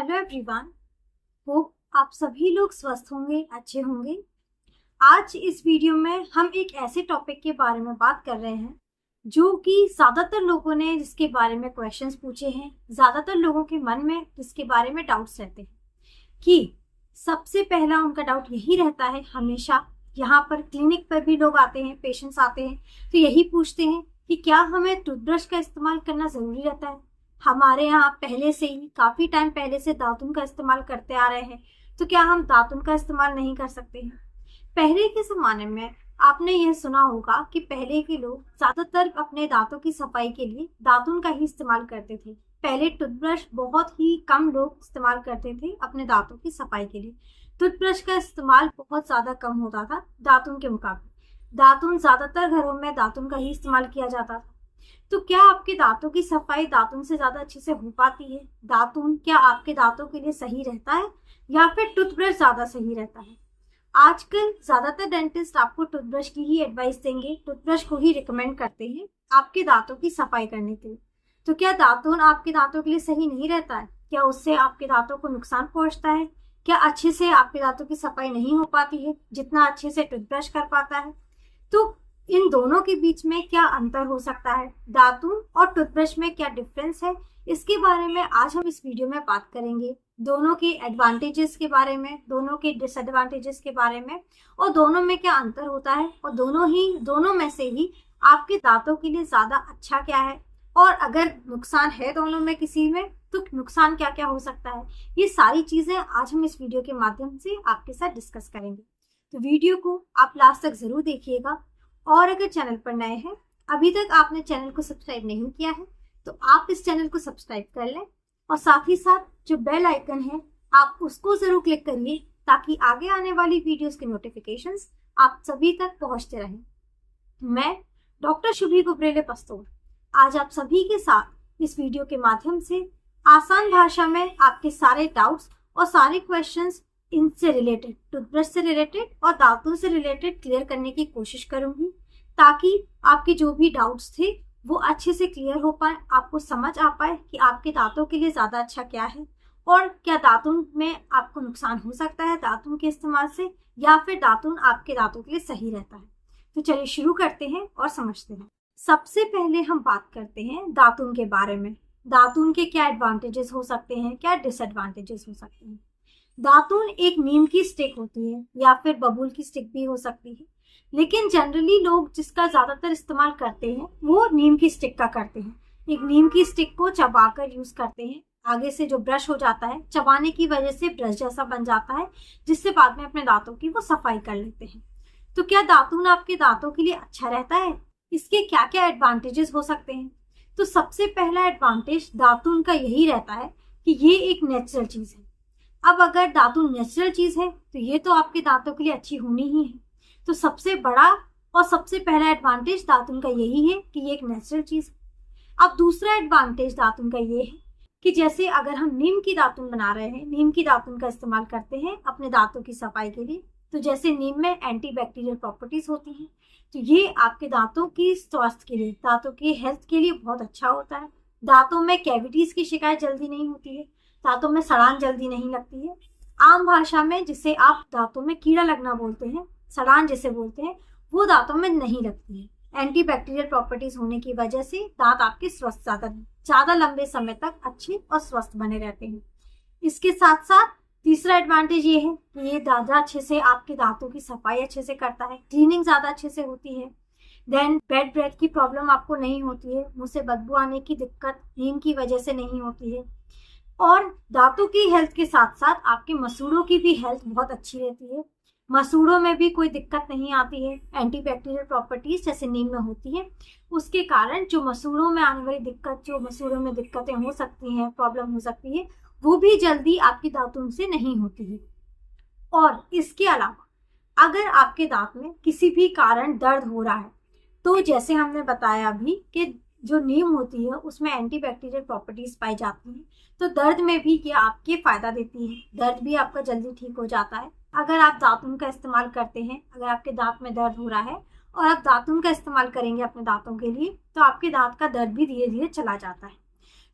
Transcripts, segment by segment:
Hello everyone. Hope आप सभी लोग स्वस्थ होंगे, अच्छे होंगे। आज इस वीडियो में हम एक ऐसे टॉपिक के बारे में बात कर रहे हैं जो कि ज़्यादातर लोगों ने जिसके बारे में क्वेश्चंस पूछे हैं, ज़्यादातर लोगों के मन में जिसके बारे में डाउट्स रहते हैं कि सबसे पहला उनका डाउट यही रहता है। हमेशा यहाँ पर क्लिनिक पर भी लोग आते हैं, पेशेंट्स आते हैं तो यही पूछते हैं कि क्या हमें टूथब्रश का इस्तेमाल करना ज़रूरी रहता है। हमारे यहाँ पहले से ही काफ़ी टाइम पहले से दातुन का इस्तेमाल करते आ रहे हैं, तो क्या हम दातुन का इस्तेमाल नहीं कर सकते हैं। पहले के ज़माने में आपने यह सुना होगा कि पहले के लोग ज़्यादातर अपने दांतों की सफाई के लिए दातुन का ही इस्तेमाल करते थे। पहले टूथब्रश बहुत ही कम लोग इस्तेमाल करते थे अपने दांतों की सफाई के लिए। टूथब्रश का इस्तेमाल बहुत ज़्यादा कम होता था दातुन के मुकाबले। दातुन ज़्यादातर घरों में दातुन का ही इस्तेमाल किया जाता था। तो क्या आपके दांतों की सफाई दातुन से ज़्यादा अच्छे से हो पाती है? दातुन क्या आपके दांतों के लिए सही रहता है या फिर टूथब्रश ज़्यादा सही रहता है? आजकल ज़्यादातर डेंटिस्ट आपको टूथब्रश की ही एडवाइस देंगे, टूथब्रश को ही रिकमेंड करते हैं आपके दांतों की सफाई करने के लिए। तो क्या दातुन आपके दांतों के लिए सही नहीं रहता है? क्या उससे आपके दांतों को नुकसान पहुंचता है? क्या अच्छे से आपके दांतों की सफाई नहीं हो पाती है जितना अच्छे से टूथब्रश कर पाता है? तो इन दोनों के बीच में क्या अंतर हो सकता है? दातुन और टूथब्रश में क्या डिफरेंस है? इसके बारे में आज हम इस वीडियो में बात करेंगे। दोनों के एडवांटेजेस के बारे में, दोनों के डिसएडवांटेजेस के बारे में, और दोनों में क्या अंतर होता है, और दोनों में से ही आपके दांतों के लिए ज़्यादा अच्छा क्या है, और अगर नुकसान है दोनों में किसी में तो नुकसान क्या क्या हो सकता है। ये सारी चीज़ें आज हम इस वीडियो के माध्यम से आपके साथ डिस्कस करेंगे। तो वीडियो को आप लास्ट तक ज़रूर देखिएगा। और अगर चैनल पर नए हैं, अभी तक आपने चैनल को सब्सक्राइब नहीं किया है, तो आप इस चैनल को सब्सक्राइब कर लें और साथ ही साथ जो बेल आइकन है आप उसको ज़रूर क्लिक करिए ताकि आगे आने वाली वीडियोस के नोटिफिकेशंस आप सभी तक पहुंचते रहें। मैं डॉक्टर शुभी गुब्रेले पस्तोर आज आप सभी के साथ इस वीडियो के माध्यम से आसान भाषा में आपके सारे डाउट्स और सारे क्वेश्चंस इनसे रिलेटेड, टूथब्रश से रिलेटेड और दांतों से रिलेटेड क्लियर करने की कोशिश करूंगी ताकि आपके जो भी डाउट्स थे वो अच्छे से क्लियर हो पाए, आपको समझ आ पाए कि आपके दांतों के लिए ज़्यादा अच्छा क्या है और क्या दातुन में आपको नुकसान हो सकता है दातुन के इस्तेमाल से, या फिर दातुन आपके दांतों के लिए सही रहता है। तो चलिए शुरू करते हैं और समझते हैं। सबसे पहले हम बात करते हैं दातुन के बारे में। दातुन के क्या एडवांटेजेस हो सकते हैं, क्या डिसएडवांटेजेस हो सकते हैं। दातुन एक नीम की स्टिक होती है या फिर बबूल की स्टिक भी हो सकती है, लेकिन जनरली लोग जिसका ज़्यादातर इस्तेमाल करते हैं वो नीम की स्टिक का करते हैं। एक नीम की स्टिक को चबाकर यूज़ करते हैं। आगे से जो ब्रश हो जाता है, चबाने की वजह से ब्रश जैसा बन जाता है, जिससे बाद में अपने दांतों की वो सफाई कर लेते हैं। तो क्या दातुन आपके दांतों के लिए अच्छा रहता है? इसके क्या क्या एडवांटेजेस हो सकते हैं? तो सबसे पहला एडवांटेज दातुन का यही रहता है कि ये एक नेचुरल चीज़ है। अब अगर दातुन नेचुरल चीज़ है तो ये तो आपके दांतों के लिए अच्छी होनी ही है। तो सबसे बड़ा और सबसे पहला एडवांटेज दातुन का यही है कि ये एक नेचुरल चीज़ है। अब दूसरा एडवांटेज दातुन का ये है कि जैसे अगर हम नीम की दातुन बना रहे हैं, नीम की दातुन का इस्तेमाल करते हैं अपने दांतों की सफाई के लिए, तो जैसे नीम में एंटीबैक्टीरियल प्रॉपर्टीज होती हैं, तो ये आपके दांतों की स्वास्थ्य के लिए, दांतों की हेल्थ के लिए बहुत अच्छा होता है। दांतों में कैविटीज की शिकायत जल्दी नहीं होती है, दांतों में सड़ान जल्दी नहीं लगती है। आम भाषा में जिसे आप दांतों में कीड़ा लगना बोलते हैं, सड़ान जिसे बोलते हैं, वो दांतों में नहीं लगती है। एंटीबैक्टीरियल प्रॉपर्टीज होने की वजह से दांत आपके स्वस्थ ज़्यादा लंबे समय तक अच्छे और स्वस्थ बने रहते हैं। इसके साथ साथ तीसरा एडवांटेज ये है कि ये ज़्यादा अच्छे से आपके दांतों की सफाई अच्छे से करता है, क्लीनिंग ज़्यादा अच्छे से होती है। देन बैड ब्रेथ की प्रॉब्लम आपको नहीं होती है, मुंह से बदबू आने की दिक्कत नीम की वजह से नहीं होती है। और दांतों की हेल्थ के साथ साथ आपके मसूड़ों की भी हेल्थ बहुत अच्छी रहती है। मसूड़ों में भी कोई दिक्कत नहीं आती है। एंटीबैक्टीरियल प्रॉपर्टीज जैसे नीम में होती है, उसके कारण जो मसूड़ों में आने वाली दिक्कत, जो मसूड़ों में दिक्कतें हो सकती हैं, प्रॉब्लम हो सकती है, वो भी जल्दी आपकी दातुन से नहीं होती है। और इसके अलावा अगर आपके दांत में किसी भी कारण दर्द हो रहा है, तो जैसे हमने बताया अभी कि जो नीम होती है उसमें एंटीबैक्टीरियल प्रॉपर्टीज पाई जाती हैं, तो दर्द में भी ये आपके फायदा देती है। दर्द भी आपका जल्दी ठीक हो जाता है। अगर आप दातुन का इस्तेमाल करते हैं, अगर आपके दांत में दर्द हो रहा है और आप दातुन का इस्तेमाल करेंगे अपने दांतों के लिए, तो आपके दांत का दर्द भी धीरे धीरे चला जाता है।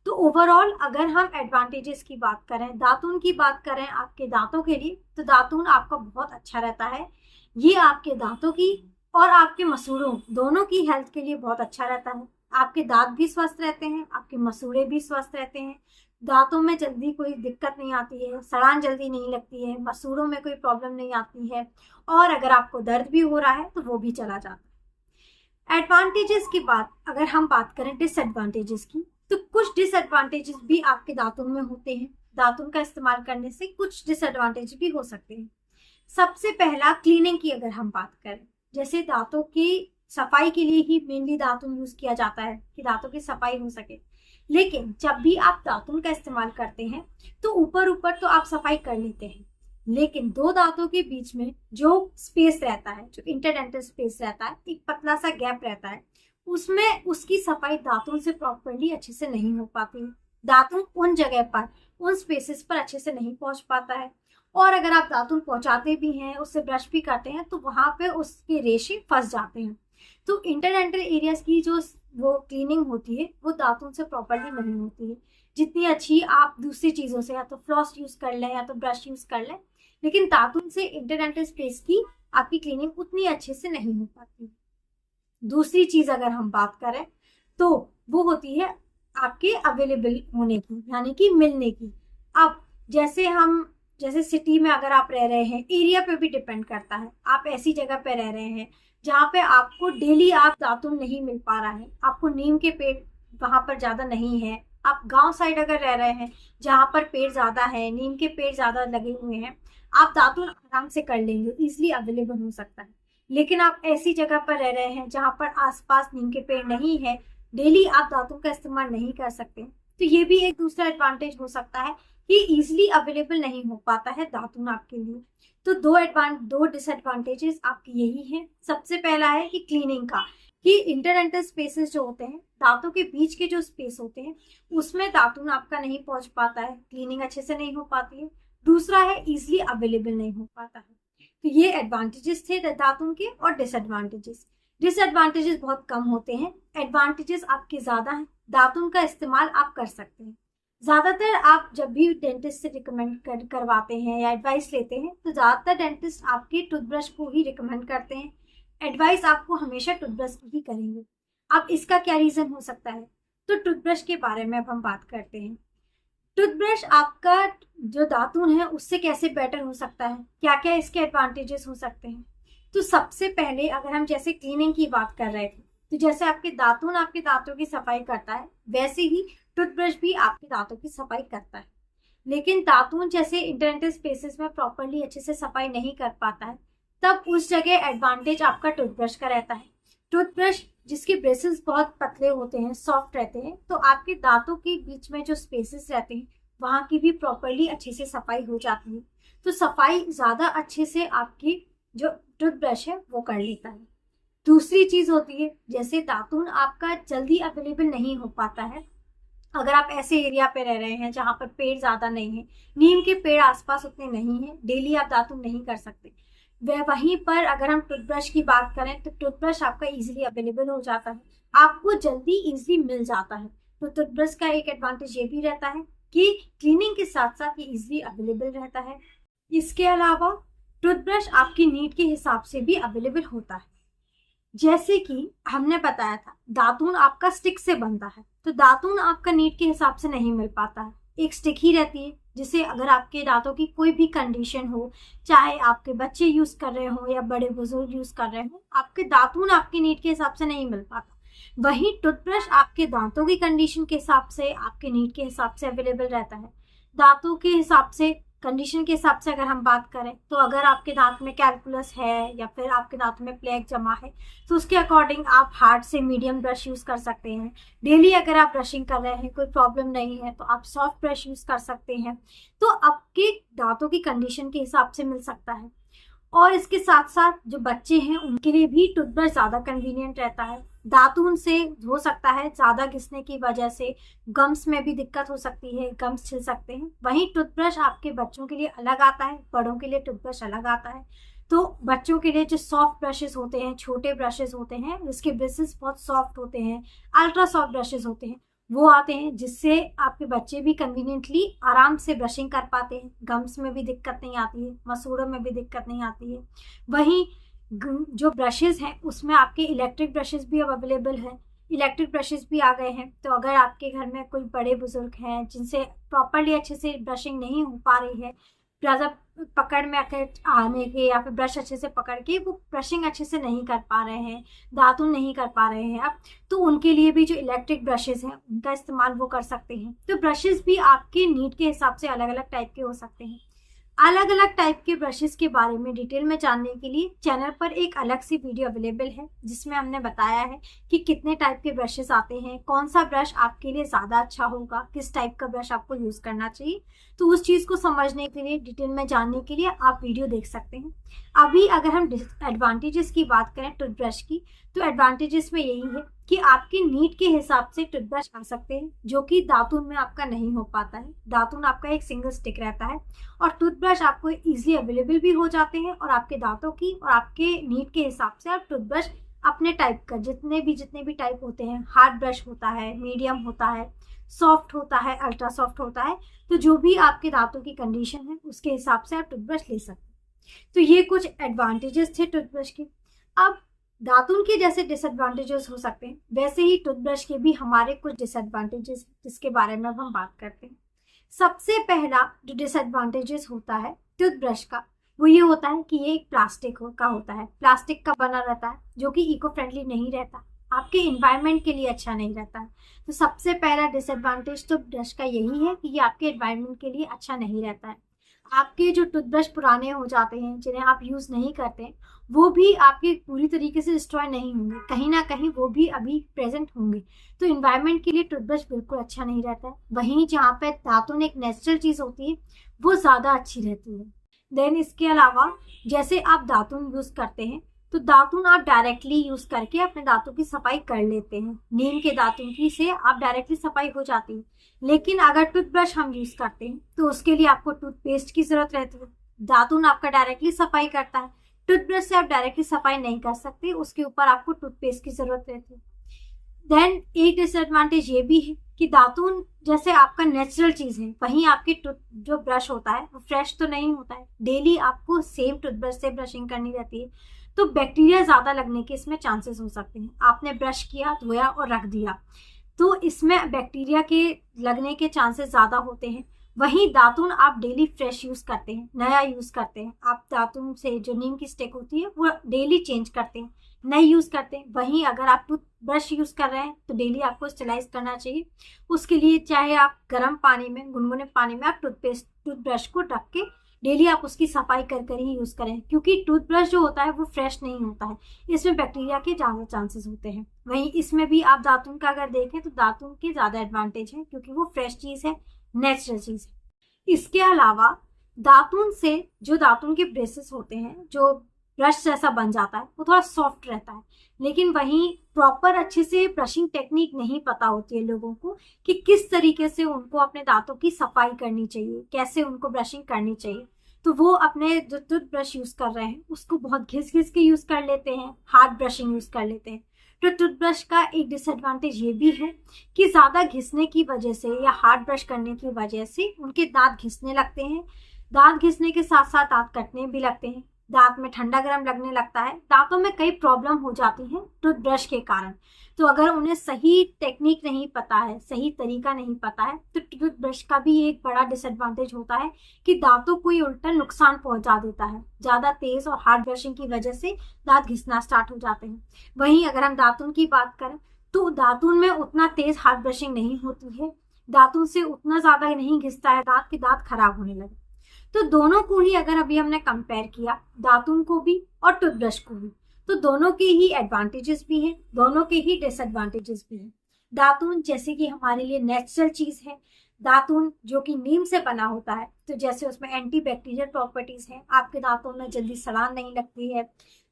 तो ओवरऑल अगर हम एडवांटेजेस की बात करें, दातून की बात करें आपके दांतों के लिए, तो दातून आपका बहुत अच्छा रहता है। ये आपके दांतों की और आपके मसूड़ों दोनों की हेल्थ के लिए बहुत अच्छा रहता है। आपके दांत भी स्वस्थ रहते हैं, आपके मसूड़े भी स्वस्थ रहते हैं, दांतों में जल्दी कोई दिक्कत नहीं आती है, सड़ान जल्दी नहीं लगती है, मसूड़ों में कोई प्रॉब्लम नहीं आती है, और अगर आपको दर्द भी हो रहा है तो वो भी चला जाता है। एडवांटेजेस की बात अगर हम बात करें डिसएडवांटेजेस की, तो कुछ डिसएडवांटेजेस भी आपके दांतों में होते हैं। दातुन का इस्तेमाल करने से कुछ डिसएडवांटेज भी हो सकते हैं। सबसे पहला क्लीनिंग की अगर हम बात करें, जैसे दांतों की सफाई के लिए ही मेनली दातुन यूज किया जाता है कि दांतों की सफाई हो सके, लेकिन जब भी आप दातुन का इस्तेमाल करते हैं तो ऊपर ऊपर तो आप सफाई कर लेते हैं, लेकिन दो दांतों के बीच में जो स्पेस रहता है, जो इंटरडेंटल स्पेस रहता है, एक पतला सा गैप रहता है, उसमें उसकी सफाई दातुन से प्रॉपरली अच्छे से नहीं हो पाती। दातुन उन जगह पर, उन स्पेसेस पर अच्छे से नहीं पहुंच पाता है, और अगर आप दातुन पहुंचाते भी हैं, उससे ब्रश भी करते हैं, तो वहां पे उसके रेशे फंस जाते हैं। तो इंटरडेंटल एरियाज की जो वो क्लीनिंग होती है वो दातुन से प्रॉपरली नहीं होती है। जितनी अच्छी आप दूसरी चीजों से, या तो फ्लॉस यूज कर लें या तो ब्रश यूज कर लें, लेकिन दातुन से इंटरडेंटल स्पेस की आपकी क्लीनिंग उतनी अच्छे से नहीं हो पाती। दूसरी चीज अगर हम बात करें तो वो होती है आपके अवेलेबल होने की, यानी कि मिलने की। अब जैसे सिटी में अगर आप रह रहे हैं, एरिया पे भी डिपेंड करता है। आप ऐसी जगह पे रह रहे हैं जहाँ पे आपको डेली आप दातुन नहीं मिल पा रहा है, आपको नीम के पेड़ वहां पर ज्यादा नहीं है। आप गांव साइड अगर रह रहे हैं जहाँ पर पेड़ ज्यादा है, नीम के पेड़ ज्यादा लगे हुए हैं, आप दातुन आराम से कर लेंगे, इजिली अवेलेबल हो सकता है। लेकिन आप ऐसी जगह पर रह रहे हैं जहाँ पर आसपास नीम के पेड़ नहीं है, डेली आप दातुन का इस्तेमाल नहीं कर सकते, तो ये भी एक दूसरा एडवांटेज हो सकता है कि इजिली अवेलेबल नहीं हो पाता है दातुन आपके लिए। तो दो डिसएडवांटेजेस आपकी यही है। सबसे पहला है कि क्लीनिंग का, कि इंटरडेंटल स्पेसेस जो होते हैं, दांतों के बीच के जो स्पेस होते हैं, उसमें दातुन आपका नहीं पहुंच पाता है, क्लीनिंग अच्छे से नहीं हो पाती है। दूसरा है इजिली अवेलेबल नहीं हो पाता है। तो ये एडवांटेजेस थे दातुन के, और डिसएडवांटेजेस बहुत कम होते हैं, एडवांटेजेस आपके ज्यादा हैं। दातुन का इस्तेमाल आप कर सकते हैं। ज्यादातर आप जब भी डेंटिस्ट से रिकमेंड करवाते हैं या एडवाइस लेते हैं, तो ज्यादातर डेंटिस्ट आपके टूथब्रश को ही रिकमेंड करते हैं। एडवाइस आपको हमेशा टूथब्रश की ही करेंगे। अब इसका क्या रीजन हो सकता है, तो टूथब्रश के बारे में अब हम बात करते हैं। टूथब्रश आपका जो दातुन है उससे कैसे बेटर हो सकता है, क्या क्या इसके एडवांटेजेस हो सकते हैं। तो सबसे पहले अगर हम जैसे क्लीनिंग की बात कर रहे थे, तो जैसे आपके दातुन आपके दांतों की सफाई करता है, वैसे ही टूथब्रश भी आपके दांतों की सफाई करता है। लेकिन दातुन जैसे इंटरडेंटल स्पेसेस में प्रॉपरली अच्छे से सफाई नहीं कर पाता है, तब उस जगह एडवांटेज आपका टूथब्रश का रहता है। टूथब्रश जिसके ब्रेसेस बहुत पतले होते हैं, सॉफ्ट रहते हैं, तो आपके दांतों के बीच में जो स्पेसेस रहते हैं वहां की भी प्रॉपरली अच्छे से सफाई हो जाती है। तो सफाई ज्यादा अच्छे से आपकी जो टूथब्रश है वो कर लेता है। दूसरी चीज होती है, जैसे दातुन आपका जल्दी अवेलेबल नहीं हो पाता है, अगर आप ऐसे एरिया पे रह रहे हैं जहाँ पर पेड़ ज्यादा नहीं है, नीम के पेड़ आसपास उतने नहीं है, डेली आप दातुन नहीं कर सकते, वहीं पर अगर हम टूथब्रश की बात करें तो टूथब्रश आपका इजीली अवेलेबल हो जाता है, आपको जल्दी इजीली मिल जाता है। तो टूथब्रश का एक एडवांटेज ये भी रहता है कि क्लीनिंग के साथ साथ ये इजीली अवेलेबल रहता है। इसके अलावा टूथब्रश आपकी नीड के हिसाब से भी अवेलेबल होता है। जैसे कि हमने बताया था दातुन आपका स्टिक से बनता है, तो दातुन आपका नीड के हिसाब से नहीं मिल पाता है, एक स्टिक ही रहती है, जिसे अगर आपके दांतों की कोई भी कंडीशन हो, चाहे आपके बच्चे यूज कर रहे हो या बड़े बुजुर्ग यूज कर रहे हो, आपके दातुन आपके नीड के हिसाब से नहीं मिल पाता। वहीं टूथब्रश आपके दांतों की कंडीशन के हिसाब से, आपके नीड के हिसाब से अवेलेबल रहता है। दांतों के हिसाब से, कंडीशन के हिसाब से अगर हम बात करें, तो अगर आपके दांत में कैलकुलस है या फिर आपके दांत में प्लेक जमा है, तो उसके अकॉर्डिंग आप हार्ड से मीडियम ब्रश यूज कर सकते हैं। डेली अगर आप ब्रशिंग कर रहे हैं, कोई प्रॉब्लम नहीं है, तो आप सॉफ्ट ब्रश यूज कर सकते हैं। तो आपके दांतों की कंडीशन के हिसाब से मिल सकता है। और इसके साथ साथ जो बच्चे हैं उनके लिए भी टूथब्रश ज्यादा कन्वीनियंट रहता है। दातुन से हो सकता है ज्यादा घिसने की वजह से गम्स में भी दिक्कत हो सकती है, गम्स छिल सकते हैं। वहीं टूथब्रश आपके बच्चों के लिए अलग आता है, बड़ों के लिए टूथब्रश अलग आता है। तो बच्चों के लिए जो सॉफ्ट ब्रशेस होते हैं, छोटे ब्रशेस होते हैं, जिसके ब्रेसेस बहुत सॉफ्ट होते हैं, अल्ट्रा सॉफ्ट ब्रशेस होते हैं, वो आते हैं जिससे आपके बच्चे भी कन्वीनियंटली आराम से ब्रशिंग कर पाते हैं। गम्स में भी दिक्कत नहीं आती है, मसूड़ों में भी दिक्कत नहीं आती है। वहीं जो ब्रशेस हैं उसमें आपके इलेक्ट्रिक ब्रशेस भी अब अवेलेबल है, इलेक्ट्रिक ब्रशेस भी आ गए हैं। तो अगर आपके घर में कोई बड़े बुजुर्ग हैं जिनसे प्रॉपरली अच्छे से ब्रशिंग नहीं हो पा रही है, ज़्यादा पकड़ में आने के या फिर ब्रश अच्छे से पकड़ के वो ब्रशिंग अच्छे से नहीं कर पा रहे हैं, दातुन नहीं कर पा रहे हैं आप, तो उनके लिए भी जो इलेक्ट्रिक ब्रशेस हैं उनका इस्तेमाल वो कर सकते हैं। तो ब्रशेस भी आपके नीड के हिसाब से अलग अलग टाइप के हो सकते हैं। अलग अलग टाइप के ब्रशेस के बारे में डिटेल में जानने के लिए चैनल पर एक अलग सी वीडियो अवेलेबल है जिसमें हमने बताया है कि कितने टाइप के ब्रशेस आते हैं, कौन सा ब्रश आपके लिए ज़्यादा अच्छा होगा, किस टाइप का ब्रश आपको यूज़ करना चाहिए। तो उस चीज़ को समझने के लिए, डिटेल में जानने के लिए आप वीडियो देख सकते हैं। अभी अगर हम एडवांटेजेस की बात करें टूथब्रश की, तो एडवांटेजेस में यही है कि आपके नीड के हिसाब से टूथब्रश आ सकते हैं, जो कि दातुन में आपका नहीं हो पाता है। दातुन आपका एक सिंगल स्टिक रहता है और टूथब्रश आपको इजीली अवेलेबल भी हो जाते हैं, और आपके दांतों की और आपके नीड के हिसाब से आप टूथब्रश अपने टाइप का, जितने भी टाइप होते हैं, हार्ड ब्रश होता है, मीडियम होता है, सॉफ्ट होता है, अल्ट्रा सॉफ्ट होता है, तो जो भी आपके दांतों की कंडीशन है उसके हिसाब से आप टूथब्रश ले सकते हैं। तो ये कुछ एडवांटेजेस थे टूथब्रश के। अब दातुन के जैसे डिसएडवांटेजेस हो सकते हैं, वैसे ही टूथब्रश के भी हमारे कुछ डिसएडवांटेजेस हैं जिसके बारे में अब हम बात करते हैं। सबसे पहला जो डिसएडवांटेजेस होता है टूथब्रश का, वो ये होता है कि ये एक प्लास्टिक का होता है, प्लास्टिक का बना रहता है, जो कि इको फ्रेंडली नहीं रहता, आपके इन्वायरमेंट के लिए अच्छा नहीं रहता है। तो सबसे पहला डिसएडवांटेज तो ब्रश का यही है कि ये आपके इन्वायरमेंट के लिए अच्छा नहीं रहता है। आपके जो टूथब्रश पुराने हो जाते हैं, जिन्हें आप यूज़ नहीं करते, वो भी आपके पूरी तरीके से डिस्ट्रॉय नहीं होंगे, कहीं ना कहीं वो भी अभी प्रेजेंट होंगे। तो इन्वायरमेंट के लिए टूथब्रश बिल्कुल अच्छा नहीं रहता है। वहीं जहाँ पे दातुन एक नेचुरल चीज़ होती है, वो ज़्यादा अच्छी रहती है। देन इसके अलावा जैसे आप दातुन यूज़ करते हैं, तो दातुन आप डायरेक्टली यूज़ करके अपने दांतों की सफाई कर लेते हैं। नीम के दातुन की से आप डायरेक्टली सफाई हो जाती है। लेकिन अगर टूथब्रश हम यूज़ करते हैं तो उसके लिए आपको टूथपेस्ट की ज़रूरत रहती है। दातुन आपका डायरेक्टली सफाई करता है, टूथब्रश से आप डायरेक्टली सफाई नहीं कर सकते, उसके ऊपर आपको टूथपेस्ट की ज़रूरत रहती है। देन एक डिसएडवांटेज ये भी है कि दातुन जैसे आपका नेचुरल चीज़ है, वहीं आपके जो ब्रश होता है वो फ्रेश तो नहीं होता है। डेली आपको सेम टूथब्रश से ब्रशिंग करनी रहती है, तो बैक्टीरिया ज़्यादा लगने के इसमें चांसेस हो सकते हैं। आपने ब्रश किया, धोया और रख दिया, तो इसमें बैक्टीरिया के लगने के चांसेस ज़्यादा होते हैं। वहीं दातुन आप डेली फ्रेश यूज़ करते हैं, नया यूज़ करते हैं। आप दातुन से जो नीम की स्टिक होती है वो डेली चेंज करते हैं, नई यूज़ करते हैं। वहीं अगर आप टूथ ब्रश यूज़ कर रहे हैं तो डेली आपको स्टेलाइज करना चाहिए। उसके लिए चाहे आप गर्म पानी में, गुनगुने पानी में आप टूथब्रश को ढक के डेली आप उसकी सफाई कर ही यूज़ करें, क्योंकि टूथब्रश जो होता है वो फ्रेश नहीं होता है, इसमें बैक्टीरिया के ज़्यादा चांसेस होते हैं। वहीं इसमें भी आप दातुन का अगर देखें तो दातुन के ज़्यादा एडवांटेज है, क्योंकि वो फ्रेश चीज़ है, नेचुरल चीज़ है। इसके अलावा दातुन से जो दातुन के ब्रेसेस होते हैं, जो ब्रश जैसा बन जाता है, वो थोड़ा सॉफ्ट रहता है। लेकिन वहीं प्रॉपर अच्छे से ब्रशिंग टेक्निक नहीं पता होती है लोगों को कि किस तरीके से उनको अपने दांतों की सफाई करनी चाहिए, कैसे उनको ब्रशिंग करनी चाहिए। तो वो अपने जो टूथब्रश यूज़ कर रहे हैं उसको बहुत घिस घिस के यूज़ कर लेते हैं, हार्ड ब्रशिंग यूज़ कर लेते हैं। तो टूथब्रश का एक डिसएडवांटेज ये भी है कि ज़्यादा घिसने की वजह से या हार्ड ब्रश करने की वजह से उनके दांत घिसने लगते हैं। दांत घिसने के साथ साथ दांत कटने भी लगते हैं, दांत में ठंडा गर्म लगने लगता है, दांतों में कई प्रॉब्लम हो जाती है टूथब्रश के कारण। तो अगर उन्हें सही टेक्निक नहीं पता है, सही तरीका नहीं पता है, तो टूथब्रश का भी एक बड़ा डिसएडवांटेज होता है कि दांतों को ही उल्टा नुकसान पहुंचा देता है। ज़्यादा तेज और हार्ड ब्रशिंग की वजह से दांत घिसना स्टार्ट हो जाते हैं। वहीं अगर हम दातुन की बात करें तो दातुन में उतना तेज हार्ड ब्रशिंग नहीं होती है, दातुन से उतना ज़्यादा नहीं घिसता है, दांत के दांत खराब होने लगे। तो दोनों को ही अगर अभी हमने कंपेयर किया, दातुन को भी और टूथब्रश को भी, तो दोनों के ही एडवांटेजेस भी हैं, दोनों के ही डिसएडवांटेजेस भी हैं। दातुन जैसे कि हमारे लिए नेचुरल चीज़ है, दातुन जो कि नीम से बना होता है, तो जैसे उसमें एंटी बैक्टीरियल प्रॉपर्टीज हैं, आपके दांतों में जल्दी सड़ान नहीं लगती है,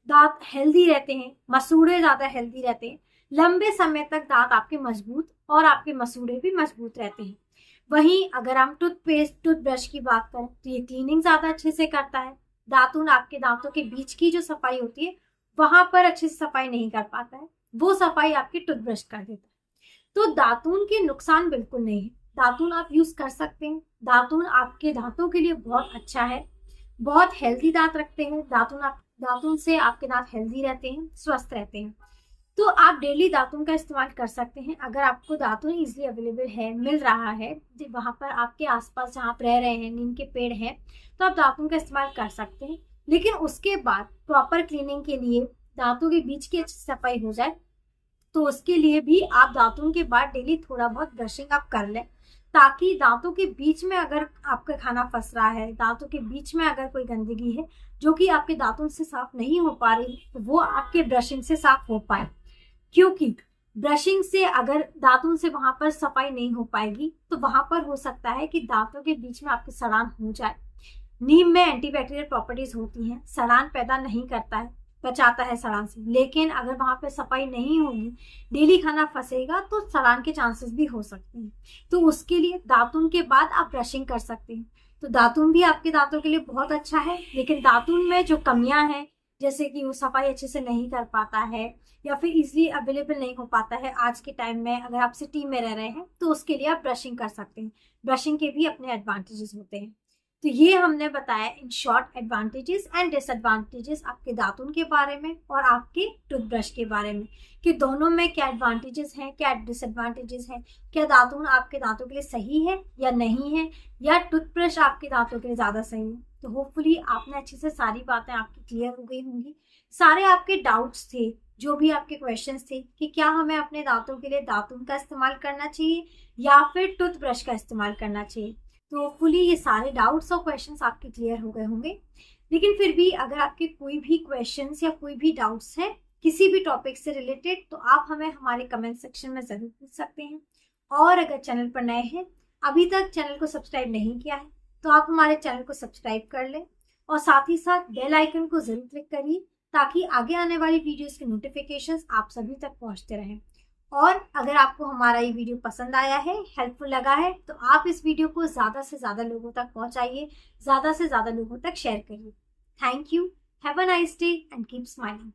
दांत हेल्दी रहते हैं, मसूड़े ज़्यादा हेल्दी रहते हैं, लंबे समय तक दांत आपके मजबूत और आपके मसूड़े भी मजबूत रहते हैं। वहीं अगर हम टूथब्रश की बात करें तो ये क्लीनिंग ज़्यादा अच्छे से करता है। दातुन आपके दांतों के बीच की जो सफाई होती है वहां पर अच्छे से सफाई नहीं कर पाता है, वो सफाई आपके टूथब्रश कर देता है। तो दातून के नुकसान बिल्कुल नहीं है, दातून आप यूज कर सकते हैं। दातून आपके दांतों के लिए बहुत अच्छा है, बहुत हेल्दी दांत रखते हैं। दातून से आपके दांत हेल्दी रहते हैं, स्वस्थ रहते हैं। तो आप डेली दातून का इस्तेमाल कर सकते हैं। अगर आपको दातून इजीली अवेलेबल है, मिल रहा है, वहां पर आपके आसपास जहाँ आप रह रहे हैं नीम के पेड़ हैं, तो आप दातून का इस्तेमाल कर सकते हैं। लेकिन उसके बाद प्रॉपर क्लीनिंग के लिए, दांतों के बीच की अच्छी सफाई हो जाए, तो उसके लिए भी आप दातून के बाद डेली थोड़ा बहुत ब्रशिंग आप कर लें, ताकि दांतों के बीच में अगर आपका खाना फंस रहा है, दांतों के बीच में अगर कोई गंदगी है जो कि आपके दांतों से साफ नहीं हो पा रही, तो वो आपके ब्रशिंग से साफ हो पाए। क्योंकि ब्रशिंग से अगर दातून से वहां पर सफाई नहीं हो पाएगी, तो वहां पर हो सकता है कि दांतों के बीच में आपकी सड़ान हो जाए। नीम में एंटीबैक्टीरियल प्रॉपर्टीज होती हैं, सड़ान पैदा नहीं करता है, बचाता है सड़ान से। लेकिन अगर वहां पर सफाई नहीं होगी, डेली खाना फंसेगा, तो सड़ान के चांसेस भी हो सकते हैं। तो उसके लिए दातून के बाद आप ब्रशिंग कर सकते हैं। तो दातून भी आपके दांतों के लिए बहुत अच्छा है, लेकिन दातून में जो कमियां हैं, जैसे कि वो सफाई अच्छे से नहीं कर पाता है या फिर इजीली अवेलेबल नहीं हो पाता है आज के टाइम में, अगर आप सिटी में रह रहे हैं, तो उसके लिए आप ब्रशिंग कर सकते हैं। ब्रशिंग के भी अपने एडवांटेजेस होते हैं। तो ये हमने बताया in short advantages and disadvantages आपके दातून के बारे में और आपके टूथब्रश के बारे में, कि दोनों में क्या एडवांटेजेस हैं, क्या डिसएडवांटेजेस हैं, क्या दातून आपके दांतों के लिए सही है या नहीं है, या टूथब्रश आपके दांतों के लिए ज़्यादा सही है। तो होपफुली आपने अच्छे से सारी बातें आपकी क्लियर हो गई होंगी। सारे आपके डाउट्स थे, जो भी आपके क्वेश्चंस थे कि क्या हमें अपने दांतों के लिए दातून का इस्तेमाल करना चाहिए या फिर टूथब्रश का इस्तेमाल करना चाहिए, तो होपफुली ये सारे डाउट्स और क्वेश्चंस आपके क्लियर हो गए होंगे। लेकिन फिर भी अगर आपके कोई भी क्वेश्चंस या कोई भी डाउट्स हैं किसी भी टॉपिक से रिलेटेड, तो आप हमें हमारे कमेंट सेक्शन में ज़रूर पूछ सकते हैं। और अगर चैनल पर नए हैं, अभी तक चैनल को सब्सक्राइब नहीं किया है, तो आप हमारे चैनल को सब्सक्राइब कर लें और साथ ही साथ बेल आइकन को ज़रूर क्लिक करिए, ताकि आगे आने वाली वीडियोस के नोटिफिकेशंस आप सभी तक पहुंचते रहें। और अगर आपको हमारा ये वीडियो पसंद आया है, हेल्पफुल लगा है, तो आप इस वीडियो को ज़्यादा से ज़्यादा लोगों तक पहुंचाइए, ज़्यादा से ज़्यादा लोगों तक शेयर करिए। Thank you, have a nice day and keep smiling.